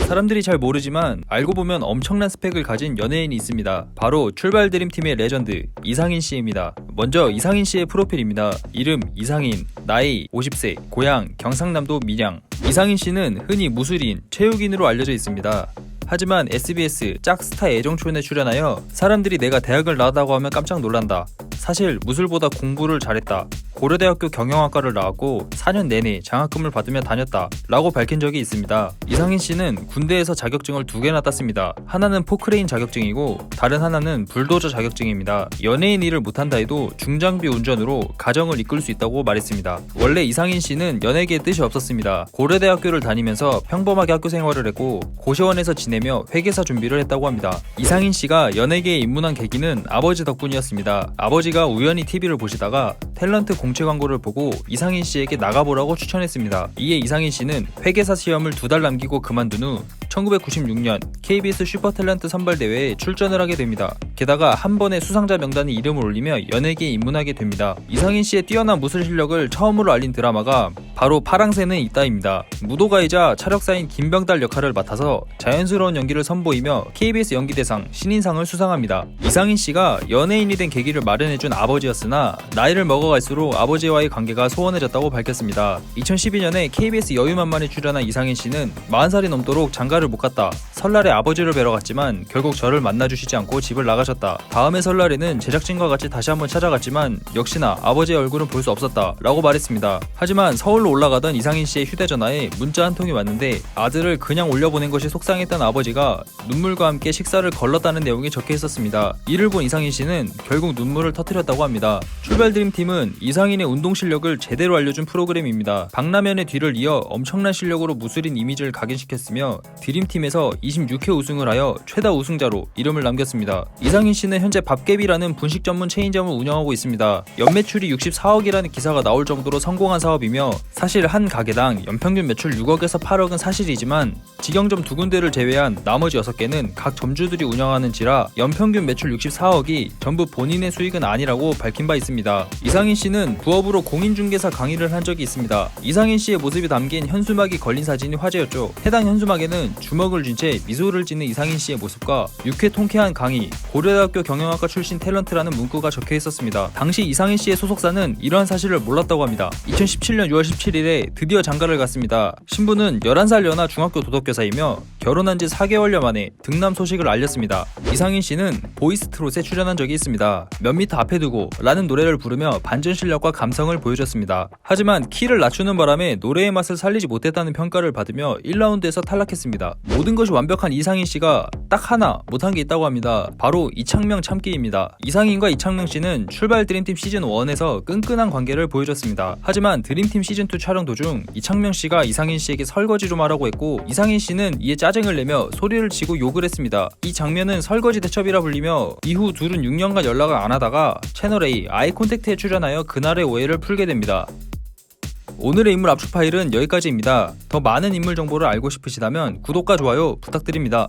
사람들이 잘 모르지만 알고 보면 엄청난 스펙을 가진 연예인이 있습니다. 바로 출발 드림팀의 레전드 이상인 씨입니다. 먼저 이상인 씨의 프로필입니다. 이름 이상인, 나이 50세, 고향 경상남도 밀양. 이상인 씨는 흔히 무술인, 체육인으로 알려져 있습니다. 하지만 SBS 짝스타 애정촌에 출연하여 사람들이 내가 대학을 나왔다고 하면 깜짝 놀란다. 사실 무술보다 공부를 잘했다. 고려대학교 경영학과를 나왔고 4년 내내 장학금을 받으며 다녔다 라고 밝힌 적이 있습니다. 이상인 씨는 군대에서 자격증을 2개나 땄습니다. 하나는 포크레인 자격증이고 다른 하나는 불도저 자격증입니다. 연예인 일을 못한다 해도 중장비 운전으로 가정을 이끌 수 있다고 말했습니다. 원래 이상인 씨는 연예계에 뜻이 없었습니다. 고려대학교를 다니면서 평범하게 학교 생활을 했고 고시원에서 지내며 회계사 준비를 했다고 합니다. 이상인 씨가 연예계에 입문한 계기는 아버지 덕분이었습니다. 아버지가 우연히 TV를 보시다가 탤런트 공채 광고를 보고 이상인 씨에게 나가보라고 추천했습니다. 이에 이상인 씨는 회계사 시험을 2달 남기고 그만둔 후 1996년 KBS 슈퍼탤런트 선발대회에 출전을 하게 됩니다. 게다가 한 번에 수상자 명단에 이름을 올리며 연예계에 입문하게 됩니다. 이상인 씨의 뛰어난 무술 실력을 처음으로 알린 드라마가 바로 파랑새는 있다입니다. 무도가이자 차력사인 김병달 역할을 맡아서 자연스러운 연기를 선보이며 KBS 연기대상 신인상을 수상합니다. 이상인 씨가 연예인이 된 계기를 마련해준 아버지였으나 나이를 먹어갈수록 아버지와의 관계가 소원해졌다고 밝혔습니다. 2012년에 KBS 여유만만에 출연한 이상인 씨는 40살이 넘도록 장가를 못 갔다. 설날에 아버지를 뵈러 갔지만 결국 저를 만나주시지 않고 집을 나가셨다. 다음해 설날에는 제작진과 같이 다시 한번 찾아갔지만 역시나 아버지의 얼굴은 볼 수 없었다 라고 말했습니다. 하지만 서울로 올라가던 이상인 씨의 휴대전화에 문자 한 통이 왔는데 아들을 그냥 올려보낸 것이 속상했던 아버지가 눈물과 함께 식사를 걸렀다는 내용이 적혀 있었습니다. 이를 본 이상인 씨는 결국 눈물을 터뜨렸다고 합니다. 출발 드림팀은 이상인의 운동 실력을 제대로 알려준 프로그램입니다. 박라면의 뒤를 이어 엄청난 실력으로 무술인 이미지를 각인시켰으며 드림팀에서 26회 우승을 하여 최다 우승자로 이름을 남겼습니다. 이상인 씨는 현재 밥개비라는 분식 전문 체인점을 운영하고 있습니다. 연매출이 64억이라는 기사가 나올 정도로 성공한 사업이며 사실 한 가게당 연평균 매출 6억에서 8억은 사실이지만 직영점 2군데를 제외한 나머지 6개는 각 점주들이 운영하는지라 연평균 매출 64억이 전부 본인의 수익은 아니라고 밝힌 바 있습니다. 이상인 씨는 부업으로 공인중개사 강의를 한 적이 있습니다. 이상인 씨의 모습이 담긴 현수막이 걸린 사진이 화제였죠. 해당 현수막에는 주먹을 쥔 채 미소를 짓는 이상인 씨의 모습과 유쾌 통쾌한 강의, 고려대학교 경영학과 출신 탤런트라는 문구가 적혀 있었습니다. 당시 이상인 씨의 소속사는 이러한 사실을 몰랐다고 합니다. 2017년 6월 17일에 드디어 장가를 갔습니다. 신부는 11살 연하 중학교 도덕교사이며 결혼한 지 4개월여 만에 등남 소식을 알렸습니다. 이상인 씨는 보이스트롯에 출연한 적이 있습니다. 몇 미터 앞에 두고 라는 노래를 부르며 반전 실력과 감성을 보여줬습니다. 하지만 키를 낮추는 바람에 노래의 맛을 살리지 못했다는 평가를 받으며 1라운드에서 탈락했습니다. 모든 것이 완벽한 이상인 씨가 딱 하나 못한 게 있다고 합니다. 바로 이창명 참기입니다. 이상인과 이창명 씨는 출발 드림팀 시즌1에서 끈끈한 관계를 보여줬습니다. 하지만 드림팀 시즌2 촬영 도중 이창명 씨가 이상인 씨에게 설거지 좀 하라고 했고 이상인 씨는 이에 짜증을 내며 소리를 치고 욕을 했습니다. 이 장면은 설거지 대첩이라 불리며 이후 둘은 6년간 연락을 안 하다가 채널A 아이 콘택트에 출연하여 그날의 오해를 풀게 됩니다. 오늘의 인물 압축 파일은 여기까지입니다. 더 많은 인물 정보를 알고 싶으시다면 구독과 좋아요 부탁드립니다.